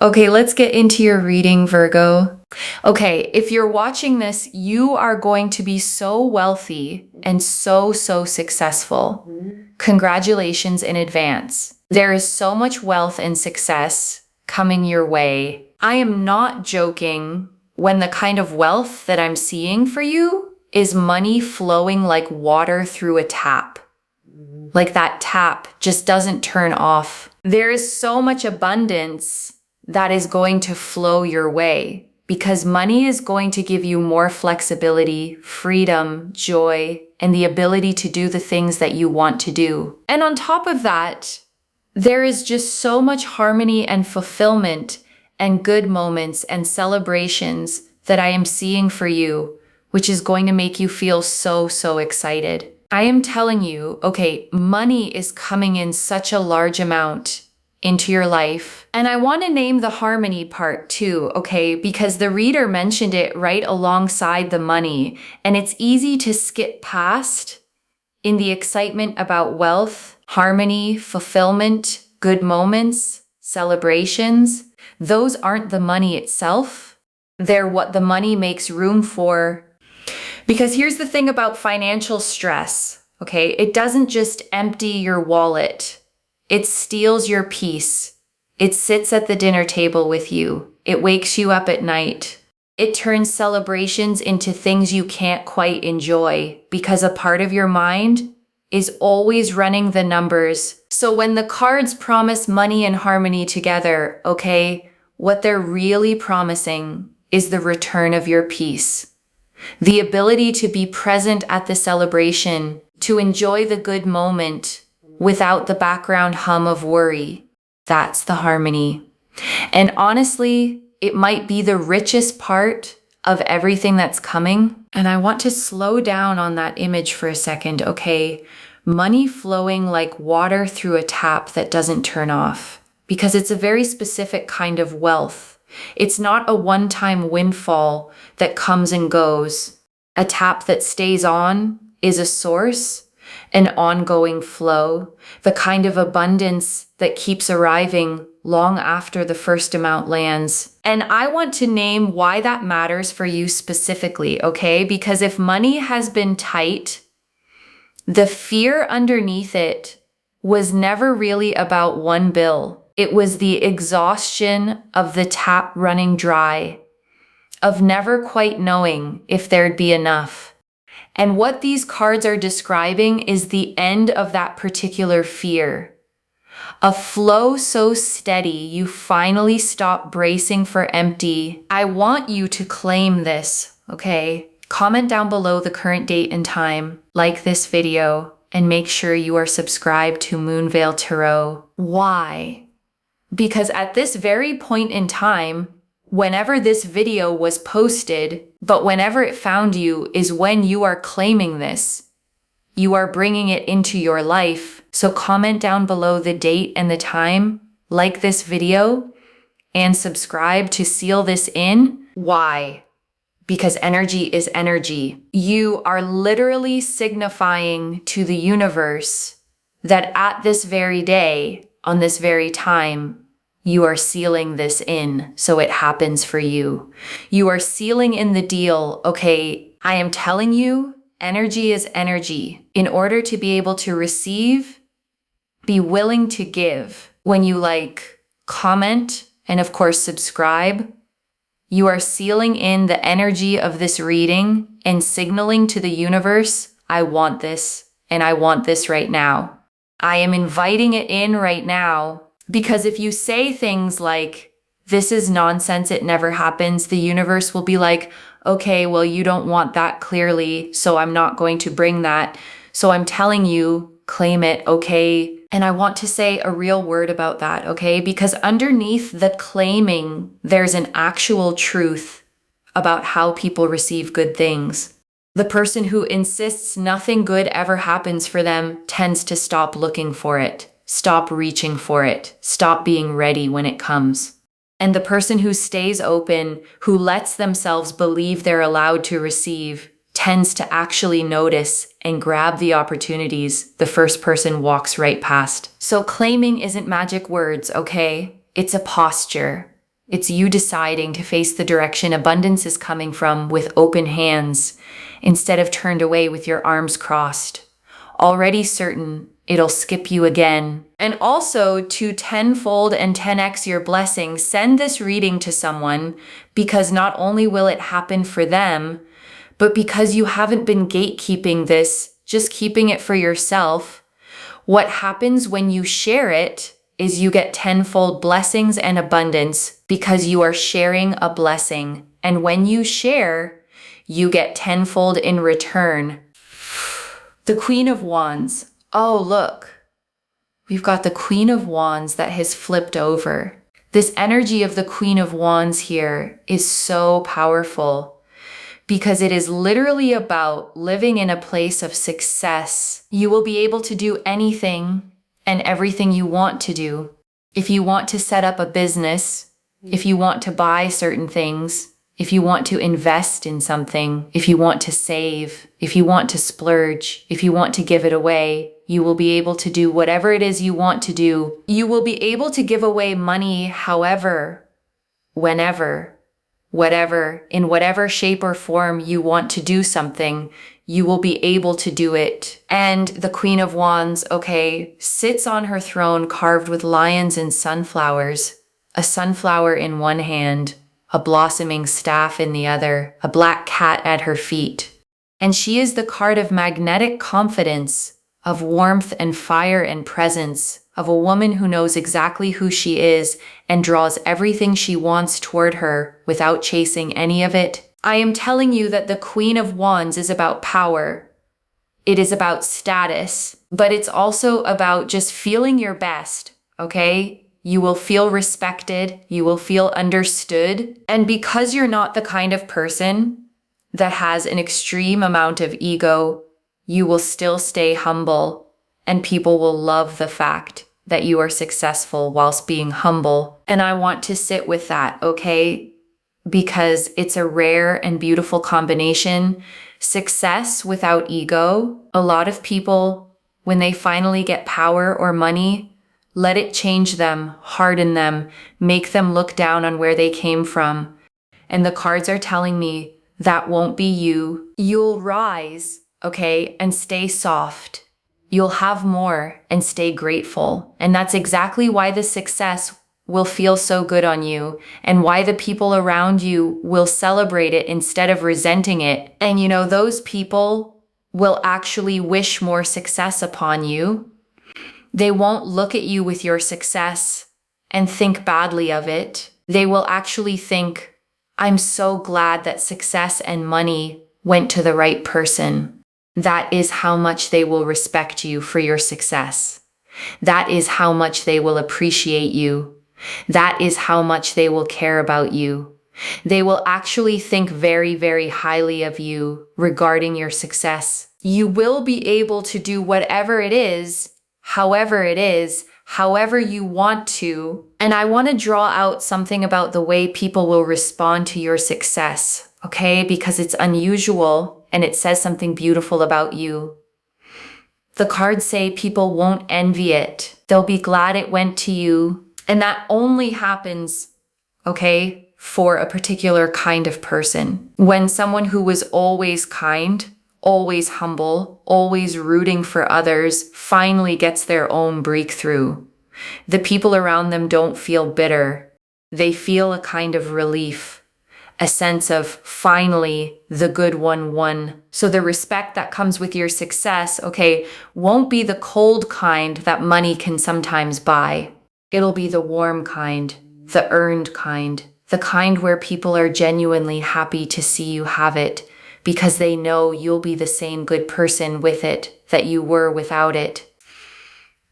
Okay, let's get into your reading, Virgo. Okay, if you're watching this, you are going to be so wealthy and so successful. Congratulations in advance. There is so much wealth and success coming your way. I am not joking when the kind of wealth that I'm seeing for you is money flowing like water through a tap. Like that tap just doesn't turn off. There is so much abundance that is going to flow your way because money is going to give you more flexibility, freedom, joy, and the ability to do the things that you want to do. And on top of that, there is just so much harmony and fulfillment and good moments and celebrations that I am seeing for you, which is going to make you feel so excited. I am telling you, okay, money is coming in such a large amount into your life. And I want to name the harmony part too, okay? Because the reader mentioned it right alongside the money, and it's easy to skip past in the excitement about wealth, harmony, fulfillment, good moments, celebrations. Those aren't the money itself. They're what the money makes room for. Because here's the thing about financial stress, okay? It doesn't just empty your wallet. It steals your peace. It sits at the dinner table with you. It wakes you up at night. It turns celebrations into things you can't quite enjoy because a part of your mind is always running the numbers. So when the cards promise money and harmony together, okay, what they're really promising is the return of your peace. The ability to be present at the celebration, to enjoy the good moment without the background hum of worry. That's the harmony. And honestly, it might be the richest part of everything that's coming. And I want to slow down on that image for a second, okay? Money flowing like water through a tap that doesn't turn off, because it's a very specific kind of wealth. It's not a one-time windfall that comes and goes. A tap that stays on is a source, an ongoing flow, the kind of abundance that keeps arriving long after the first amount lands. And I want to name why that matters for you specifically, okay? Because if money has been tight, the fear underneath it was never really about one bill. It was the exhaustion of the tap running dry, of never quite knowing if there'd be enough. And what these cards are describing is the end of that particular fear. A flow so steady, you finally stop bracing for empty. I want you to claim this, okay? Comment down below the current date and time, like this video, and make sure you are subscribed to Moonveil Tarot. Why? Because at this very point in time, whenever this video was posted, but whenever it found you is when you are claiming this. You are bringing it into your life. So comment down below the date and the time, like this video, and subscribe to seal this in. Why? Because energy is energy. You are literally signifying to the universe that at this very day, on this very time, you are sealing this in so it happens for you. You are sealing in the deal, okay, I am telling you, energy is energy. In order to be able to receive, be willing to give. When you comment, and of course subscribe, you are sealing in the energy of this reading and signaling to the universe, I want this, and I want this right now. I am inviting it in right now. Because if you say things like, this is nonsense, it never happens, the universe will be like, okay, well, you don't want that clearly, so I'm not going to bring that. So I'm telling you, claim it, okay? And I want to say a real word about that, okay? Because underneath the claiming, there's an actual truth about how people receive good things. The person who insists nothing good ever happens for them tends to stop looking for it. Stop reaching for it. Stop being ready when it comes. And the person who stays open, who lets themselves believe they're allowed to receive, tends to actually notice and grab the opportunities the first person walks right past. So claiming isn't magic words, okay? It's a posture. It's you deciding to face the direction abundance is coming from with open hands instead of turned away with your arms crossed, already certain it'll skip you again. And also to tenfold and 10x your blessings, send this reading to someone, because not only will it happen for them, but because you haven't been gatekeeping this, just keeping it for yourself. What happens when you share it is you get tenfold blessings and abundance because you are sharing a blessing. And when you share, you get tenfold in return. The Queen of Wands. Oh, look. We've got the Queen of Wands that has flipped over. This energy of the Queen of Wands here is so powerful because it is literally about living in a place of success. You will be able to do anything and everything you want to do. If you want to set up a business, if you want to buy certain things, if you want to invest in something, if you want to save, if you want to splurge, if you want to give it away, you will be able to do whatever it is you want to do. You will be able to give away money however, whenever, whatever, in whatever shape or form you want to do something, you will be able to do it. And the Queen of Wands, okay, sits on her throne carved with lions and sunflowers, a sunflower in one hand, a blossoming staff in the other, a black cat at her feet. And she is the card of magnetic confidence, of warmth and fire and presence, of a woman who knows exactly who she is and draws everything she wants toward her without chasing any of it. I am telling you that the Queen of Wands is about power. It is about status, but it's also about just feeling your best, okay? You will feel respected, you will feel understood. And because you're not the kind of person that has an extreme amount of ego, you will still stay humble, and people will love the fact that you are successful whilst being humble. And I want to sit with that, okay? Because it's a rare and beautiful combination. Success without ego. A lot of people, when they finally get power or money, let it change them, harden them, make them look down on where they came from. And the cards are telling me that won't be you. You'll rise, okay, and stay soft. You'll have more and stay grateful. And that's exactly why the success will feel so good on you and why the people around you will celebrate it instead of resenting it. And you know, those people will actually wish more success upon you. They won't look at you with your success and think badly of it. They will actually think, I'm so glad that success and money went to the right person. That is how much they will respect you for your success. That is how much they will appreciate you. That is how much they will care about you. They will actually think very, very highly of you regarding your success. You will be able to do whatever it is, however you want to. And I want to draw out something about the way people will respond to your success, okay? Because it's unusual and it says something beautiful about you. The cards say people won't envy it. They'll be glad it went to you. And that only happens, okay, for a particular kind of person. When someone who was always kind, always humble, always rooting for others, finally gets their own breakthrough. The people around them don't feel bitter. They feel a kind of relief, a sense of finally the good one won. So the respect that comes with your success, okay, won't be the cold kind that money can sometimes buy. It'll be the warm kind, the earned kind, the kind where people are genuinely happy to see you have it because they know you'll be the same good person with it that you were without it.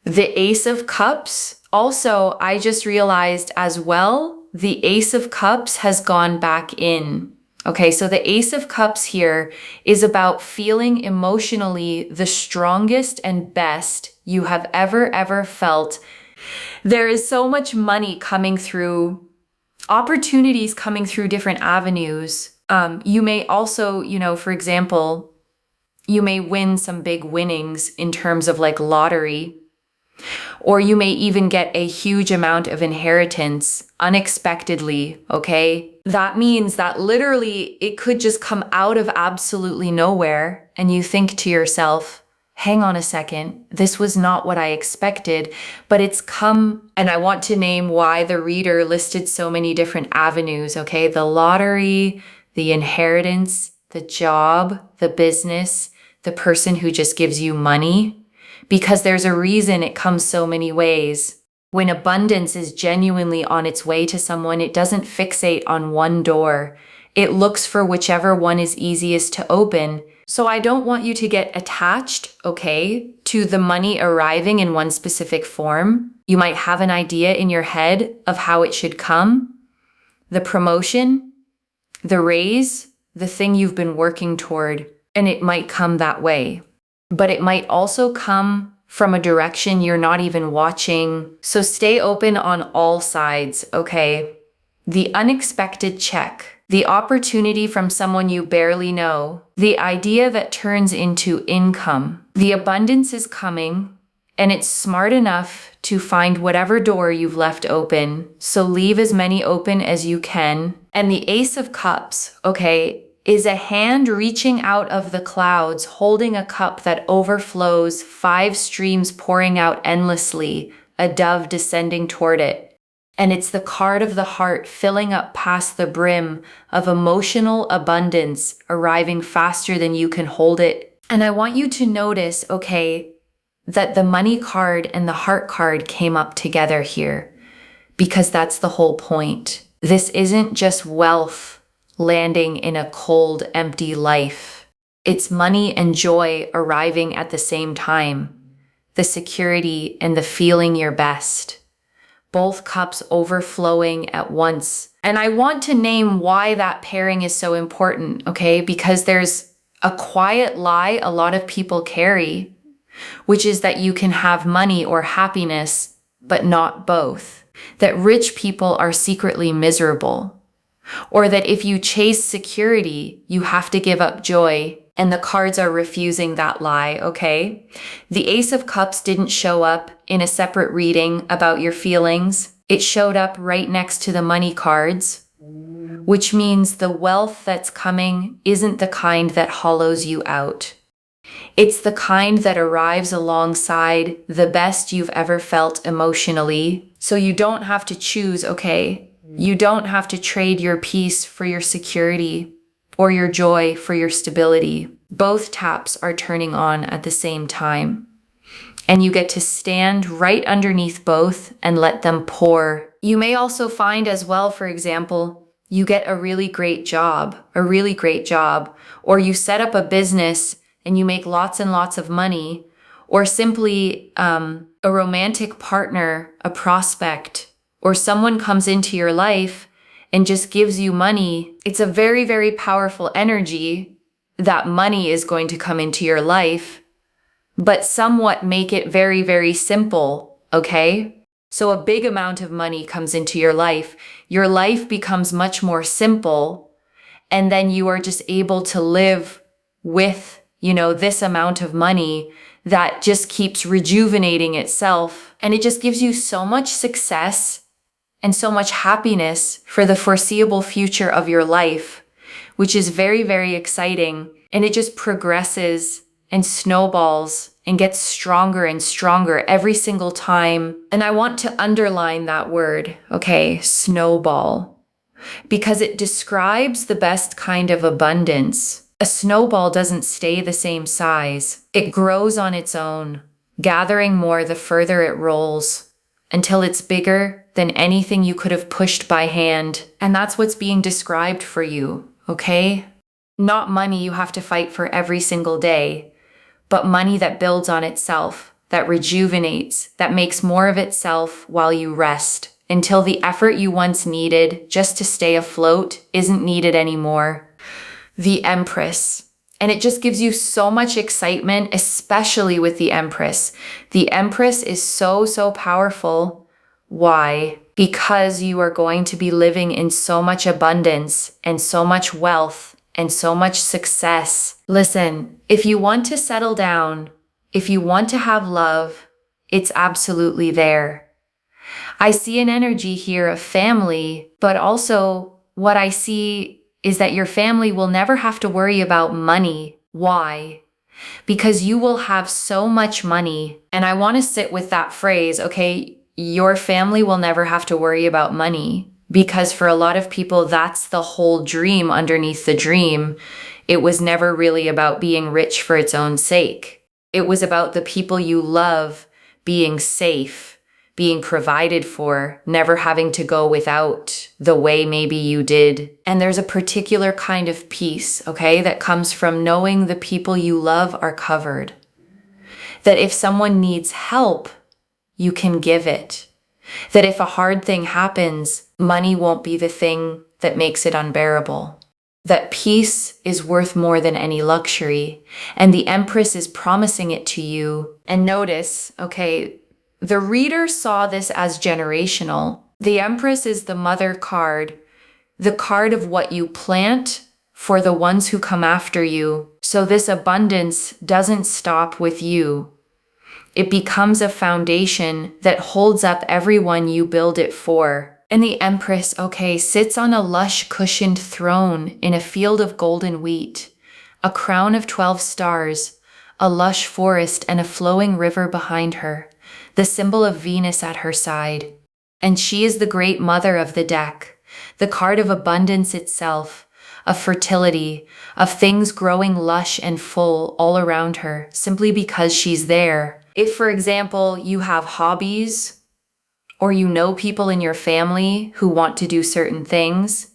The Ace of Cups, also, I just realized as well, the Ace of Cups has gone back in. Okay, so the Ace of Cups here is about feeling emotionally the strongest and best you have ever felt. There is so much money coming through, opportunities coming through different avenues. You may also, you know, for example, you may win some big winnings in terms of like lottery. Or you may even get a huge amount of inheritance unexpectedly, okay? That means that literally it could just come out of absolutely nowhere, and you think to yourself, hang on a second, this was not what I expected, but it's come. And I want to name why the reader listed so many different avenues, okay? The lottery, the inheritance, the job, the business, the person who just gives you money, because there's a reason it comes so many ways. When abundance is genuinely on its way to someone, it doesn't fixate on one door. It looks for whichever one is easiest to open. So I don't want you to get attached, okay, to the money arriving in one specific form. You might have an idea in your head of how it should come. The promotion, the raise, the thing you've been working toward, and it might come that way. But it might also come from a direction you're not even watching. So stay open on all sides, okay? The unexpected check, the opportunity from someone you barely know, the idea that turns into income. The abundance is coming, and it's smart enough to find whatever door you've left open. So leave as many open as you can. And the Ace of Cups, okay, is a hand reaching out of the clouds, holding a cup that overflows, 5 streams pouring out endlessly, a dove descending toward it. And it's the card of the heart filling up past the brim of emotional abundance, arriving faster than you can hold it. And I want you to notice, okay, that the money card and the heart card came up together here, because that's the whole point. This isn't just wealth landing in a cold, empty life. It's money and joy arriving at the same time. The security and the feeling your best. Both cups overflowing at once. And I want to name why that pairing is so important, okay? Because there's a quiet lie a lot of people carry, which is that you can have money or happiness, but not both. That rich people are secretly miserable. Or that if you chase security, you have to give up joy, and the cards are refusing that lie, okay? The Ace of Cups didn't show up in a separate reading about your feelings. It showed up right next to the money cards, which means the wealth that's coming isn't the kind that hollows you out. It's the kind that arrives alongside the best you've ever felt emotionally. So you don't have to choose, okay? You don't have to trade your peace for your security or your joy for your stability. Both taps are turning on at the same time. And you get to stand right underneath both and let them pour. You may also find as well, for example, you get a really great job, or you set up a business and you make lots and lots of money, or simply a romantic partner, a prospect, or someone comes into your life and just gives you money. It's a very, very powerful energy that money is going to come into your life, but somewhat make it very, very simple, okay? So a big amount of money comes into your life becomes much more simple, and then you are just able to live with, this amount of money that just keeps rejuvenating itself, and it just gives you so much success and so much happiness for the foreseeable future of your life, which is very, very exciting. And it just progresses and snowballs and gets stronger and stronger every single time. And I want to underline that word, okay, snowball, because it describes the best kind of abundance. A snowball doesn't stay the same size. It grows on its own, gathering more the further it rolls, until it's bigger than anything you could have pushed by hand. And that's what's being described for you, okay? Not money you have to fight for every single day, but money that builds on itself, that rejuvenates, that makes more of itself while you rest, until the effort you once needed just to stay afloat isn't needed anymore. The Empress. And it just gives you so much excitement, especially with the Empress. The Empress is so, so powerful. Why? Because you are going to be living in so much abundance and so much wealth and so much success. Listen, if you want to settle down, if you want to have love, It's absolutely there. I see an energy here of family, but also what I see is that your family will never have to worry about money. Why? Because you will have so much money. And I want to sit with that phrase, okay? Your family will never have to worry about money. Because for a lot of people, that's the whole dream underneath the dream. It was never really about being rich for its own sake. It was about the people you love being safe, being provided for, never having to go without the way maybe you did. And there's a particular kind of peace, okay, that comes from knowing the people you love are covered. That if someone needs help, you can give it. That if a hard thing happens, money won't be the thing that makes it unbearable. That peace is worth more than any luxury, and the Empress is promising it to you. And notice, okay, the reader saw this as generational. The Empress is the mother card, the card of what you plant for the ones who come after you. So this abundance doesn't stop with you. It becomes a foundation that holds up everyone you build it for. And the Empress, okay, sits on a lush cushioned throne in a field of golden wheat, a crown of 12 stars, a lush forest, and a flowing river behind her, the symbol of Venus at her side. And she is the great mother of the deck, the card of abundance itself, of fertility, of things growing lush and full all around her, simply because she's there. If, for example, you have hobbies, or you know people in your family who want to do certain things,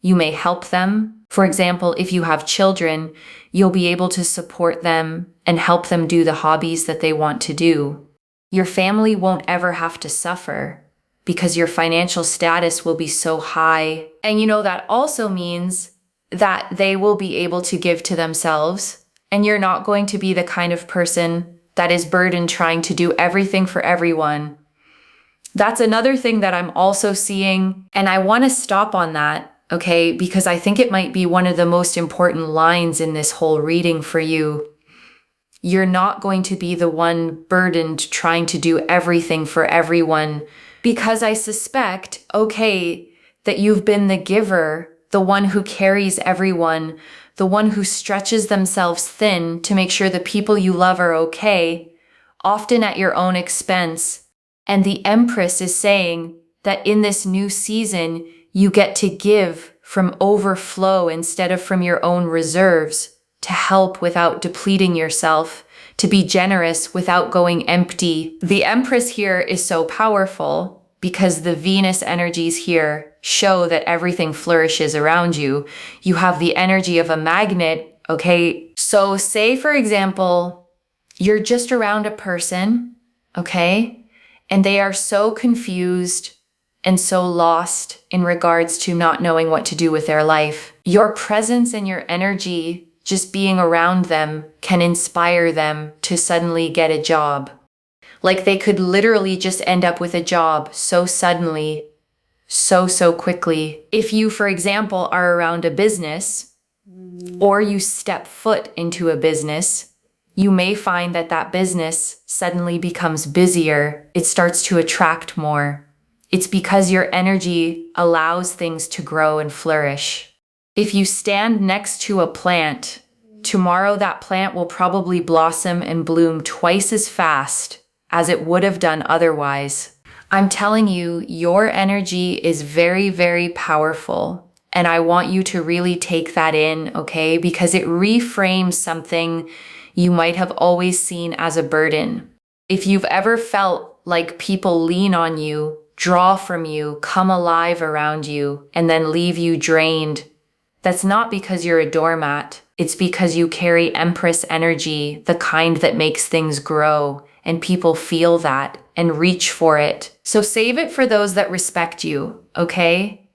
you may help them. For example, if you have children, you'll be able to support them and help them do the hobbies that they want to do. Your family won't ever have to suffer because your financial status will be so high. And that also means that they will be able to give to themselves, and you're not going to be the kind of person that is burdened trying to do everything for everyone. That's another thing that I'm also seeing, and I want to stop on that, okay? Because I think it might be one of the most important lines in this whole reading for you. You're not going to be the one burdened trying to do everything for everyone, because I suspect, okay, that you've been the giver, the one who carries everyone, the one who stretches themselves thin to make sure the people you love are okay, often at your own expense. And the Empress is saying that in this new season, you get to give from overflow instead of from your own reserves, to help without depleting yourself, to be generous without going empty. The Empress here is so powerful because the Venus energies here show that everything flourishes around you. You have the energy of a magnet, okay? So say, for example, you're just around a person, okay? And they are so confused and so lost in regards to not knowing what to do with their life. Your presence and your energy, just being around them, can inspire them to suddenly get a job. Like they could literally just end up with a job so suddenly, so quickly. If you, for example, are around a business, or you step foot into a business, you may find that that business suddenly becomes busier. It starts to attract more. It's because your energy allows things to grow and flourish. If you stand next to a plant, tomorrow that plant will probably blossom and bloom twice as fast as it would have done otherwise. I'm telling you, your energy is very, very powerful. And I want you to really take that in, okay? Because it reframes something you might have always seen as a burden. If you've ever felt like people lean on you, draw from you, come alive around you, and then leave you drained, that's not because you're a doormat. It's because you carry Empress energy, the kind that makes things grow, and people feel that and reach for it. So save it for those that respect you, okay?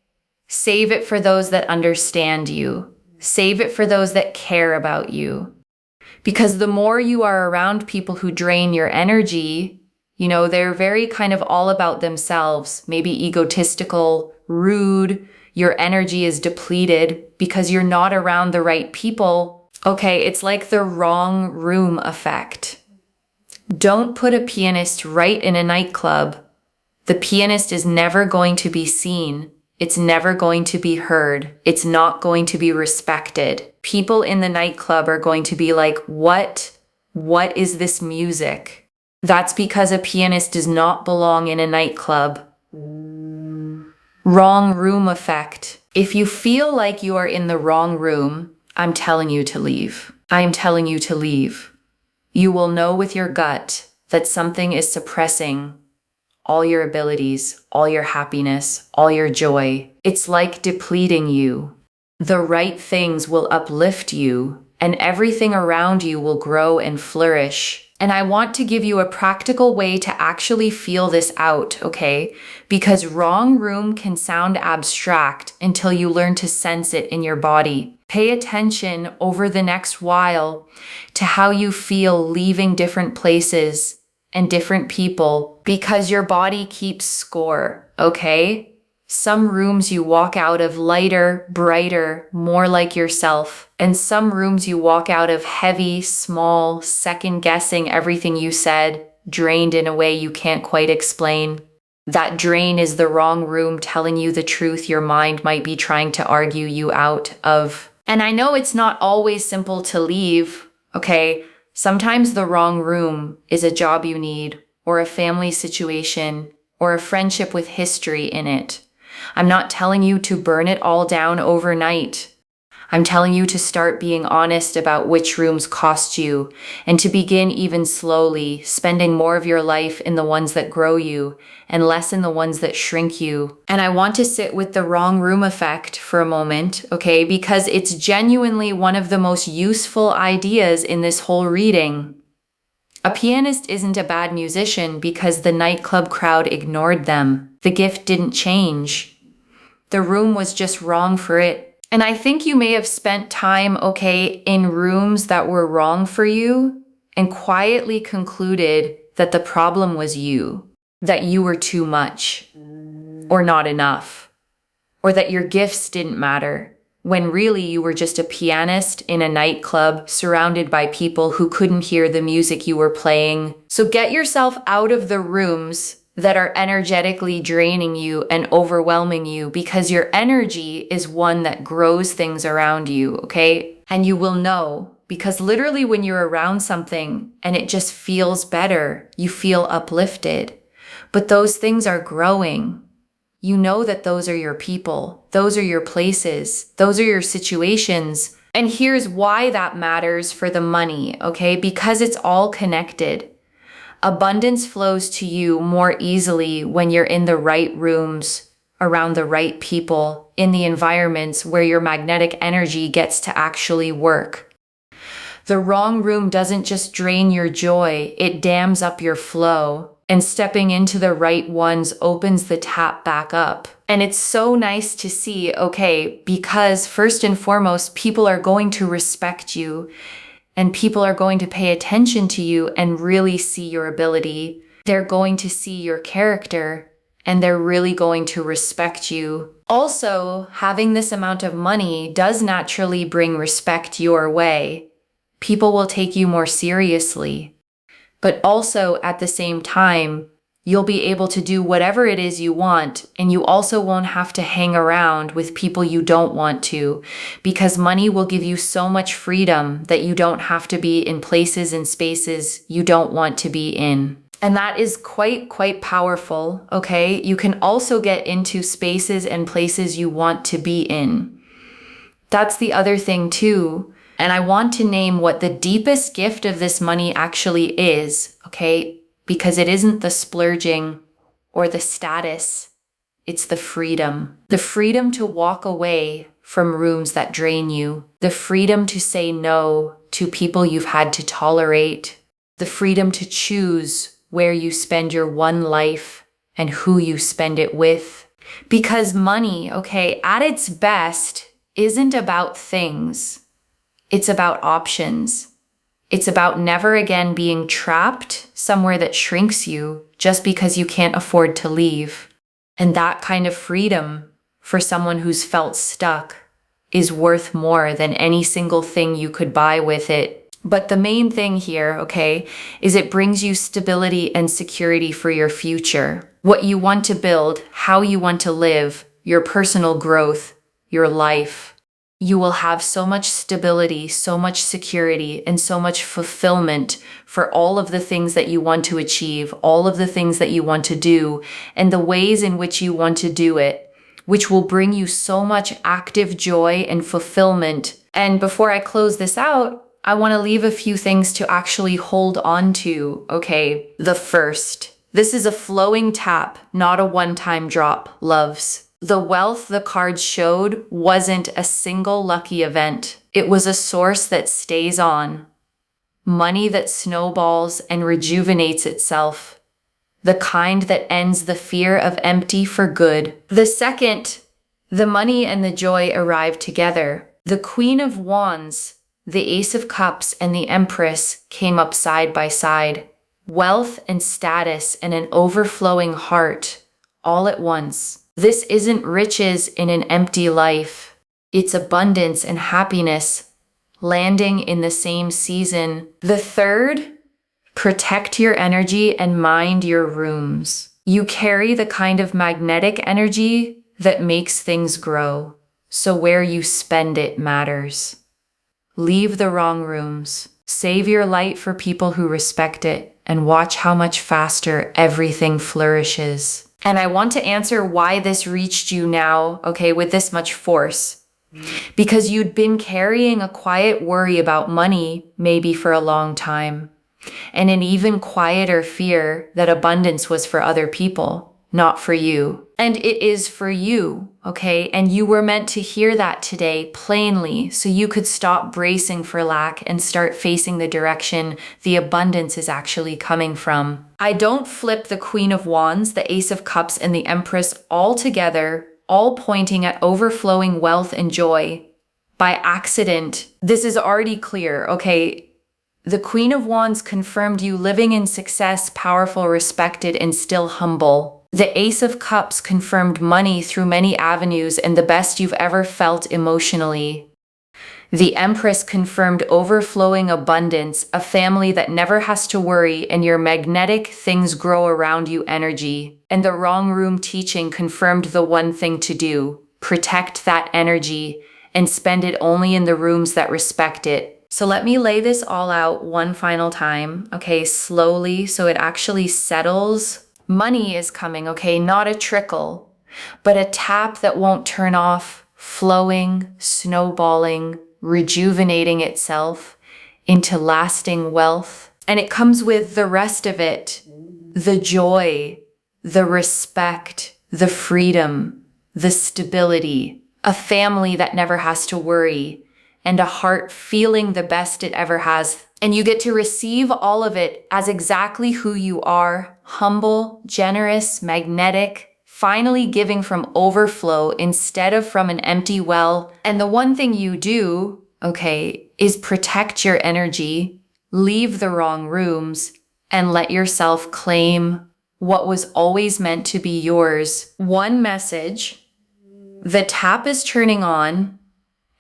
Save it for those that understand you. Save it for those that care about you. Because the more you are around people who drain your energy, they're very kind of all about themselves, maybe egotistical, rude, your energy is depleted because you're not around the right people. Okay, it's like the wrong room effect. Don't put a pianist right in a nightclub. The pianist is never going to be seen. It's never going to be heard. It's not going to be respected. People in the nightclub are going to be like, what? What is this music? That's because a pianist does not belong in a nightclub. Wrong room effect. If you feel like you are in the wrong room, I'm telling you to leave. I'm telling you to leave. You will know with your gut that something is suppressing all your abilities, all your happiness, all your joy. It's like depleting you. The right things will uplift you, and everything around you will grow and flourish. And I want to give you a practical way to actually feel this out, okay? Because wrong room can sound abstract until you learn to sense it in your body. Pay attention over the next while to how you feel leaving different places and different people, because your body keeps score, okay? Some rooms you walk out of lighter, brighter, more like yourself. And some rooms you walk out of heavy, small, second-guessing everything you said, drained in a way you can't quite explain. That drain is the wrong room telling you the truth your mind might be trying to argue you out of. And I know it's not always simple to leave, okay? Sometimes the wrong room is a job you need, or a family situation, or a friendship with history in it. I'm not telling you to burn it all down overnight. I'm telling you to start being honest about which rooms cost you, and to begin even slowly, spending more of your life in the ones that grow you, and less in the ones that shrink you. And I want to sit with the wrong room effect for a moment, okay? Because it's genuinely one of the most useful ideas in this whole reading. A pianist isn't a bad musician because the nightclub crowd ignored them. The gift didn't change. The room was just wrong for it. And I think you may have spent time, okay, in rooms that were wrong for you and quietly concluded that the problem was you, that you were too much or not enough, or that your gifts didn't matter, when really you were just a pianist in a nightclub surrounded by people who couldn't hear the music you were playing. So get yourself out of the rooms that are energetically draining you and overwhelming you, because your energy is one that grows things around you, okay? And you will know, because literally when you're around something and it just feels better, you feel uplifted. But those things are growing. You know that those are your people, those are your places, those are your situations. And here's why that matters for the money, okay? Because it's all connected. Abundance flows to you more easily when you're in the right rooms, around the right people, in the environments where your magnetic energy gets to actually work. The wrong room doesn't just drain your joy, it dams up your flow. And stepping into the right ones opens the tap back up. And it's so nice to see, okay, because first and foremost, people are going to respect you. And people are going to pay attention to you and really see your ability. They're going to see your character, and they're really going to respect you. Also, having this amount of money does naturally bring respect your way. People will take you more seriously. But also, at the same time, you'll be able to do whatever it is you want, and you also won't have to hang around with people you don't want to, because money will give you so much freedom that you don't have to be in places and spaces you don't want to be in. And that is quite powerful, okay? You can also get into spaces and places you want to be in. That's the other thing too. And I want to name what the deepest gift of this money actually is, okay? Because it isn't the splurging or the status, it's the freedom. The freedom to walk away from rooms that drain you. The freedom to say no to people you've had to tolerate. The freedom to choose where you spend your one life and who you spend it with. Because money, okay, at its best, isn't about things. It's about options. It's about never again being trapped somewhere that shrinks you just because you can't afford to leave. And that kind of freedom for someone who's felt stuck is worth more than any single thing you could buy with it. But the main thing here, okay, is it brings you stability and security for your future. What you want to build, how you want to live, your personal growth, your life. You will have so much stability, so much security, and so much fulfillment for all of the things that you want to achieve, all of the things that you want to do, and the ways in which you want to do it, which will bring you so much active joy and fulfillment. And before I close this out, I want to leave a few things to actually hold on to, okay? The first, this is a flowing tap, not a one-time drop, loves. The wealth the cards showed wasn't a single lucky event. It was a source that stays on. Money that snowballs and rejuvenates itself. The kind that ends the fear of empty for good. The second, the money and the joy arrive together. The Queen of Wands, the Ace of Cups, and the Empress came up side by side. Wealth and status and an overflowing heart, all at once. This isn't riches in an empty life. It's abundance and happiness, landing in the same season. The third, protect your energy and mind your rooms. You carry the kind of magnetic energy that makes things grow. So where you spend it matters. Leave the wrong rooms. Save your light for people who respect it, and watch how much faster everything flourishes. And I want to answer why this reached you now, okay, with this much force. Because you'd been carrying a quiet worry about money maybe for a long time, and an even quieter fear that abundance was for other people, not for you. And it is for you, okay? And you were meant to hear that today plainly so you could stop bracing for lack and start facing the direction the abundance is actually coming from. I don't flip the Queen of Wands, the Ace of Cups, and the Empress all together, all pointing at overflowing wealth and joy by accident. This is already clear, okay? The Queen of Wands confirmed you living in success, powerful, respected, and still humble. The Ace of Cups confirmed money through many avenues and the best you've ever felt emotionally. The Empress confirmed overflowing abundance, a family that never has to worry, and your magnetic things grow around you energy. And the wrong room teaching confirmed the one thing to do: protect that energy and spend it only in the rooms that respect it. So let me lay this all out one final time, okay, slowly, so it actually settles. Money is coming, okay, not a trickle, but a tap that won't turn off, flowing, snowballing, rejuvenating itself into lasting wealth. And it comes with the rest of it: the joy, the respect, the freedom, the stability, a family that never has to worry, and a heart feeling the best it ever has. And you get to receive all of it as exactly who you are: humble, generous, magnetic, finally giving from overflow instead of from an empty well. And the one thing you do, okay, is protect your energy, leave the wrong rooms, and let yourself claim what was always meant to be yours. One message: the tap is turning on,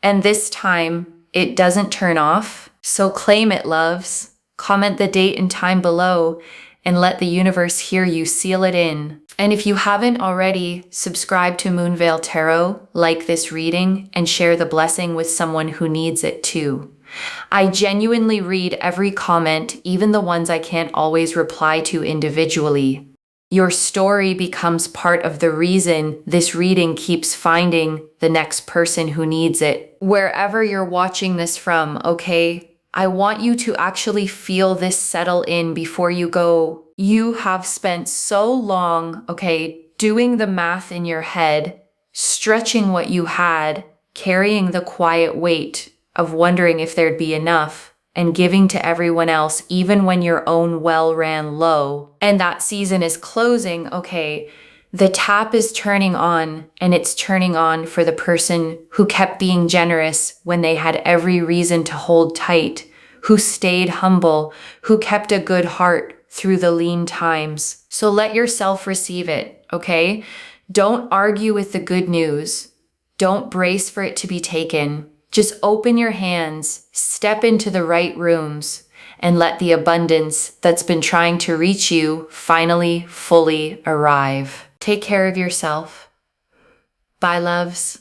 and this time it doesn't turn off. So claim it, loves. Comment the date and time below and let the universe hear you seal it in. And if you haven't already, subscribe to Moonveil Tarot, like this reading, and share the blessing with someone who needs it too. I genuinely read every comment, even the ones I can't always reply to individually. Your story becomes part of the reason this reading keeps finding the next person who needs it. Wherever you're watching this from, okay, I want you to actually feel this settle in before you go. You have spent so long, okay, doing the math in your head, stretching what you had, carrying the quiet weight of wondering if there'd be enough, and giving to everyone else even when your own well ran low. And that season is closing, okay, the tap is turning on, and it's turning on for the person who kept being generous when they had every reason to hold tight, who stayed humble, who kept a good heart through the lean times. So let yourself receive it, okay? Don't argue with the good news. Don't brace for it to be taken. Just open your hands, step into the right rooms, and let the abundance that's been trying to reach you finally fully arrive. Take care of yourself. Bye, loves.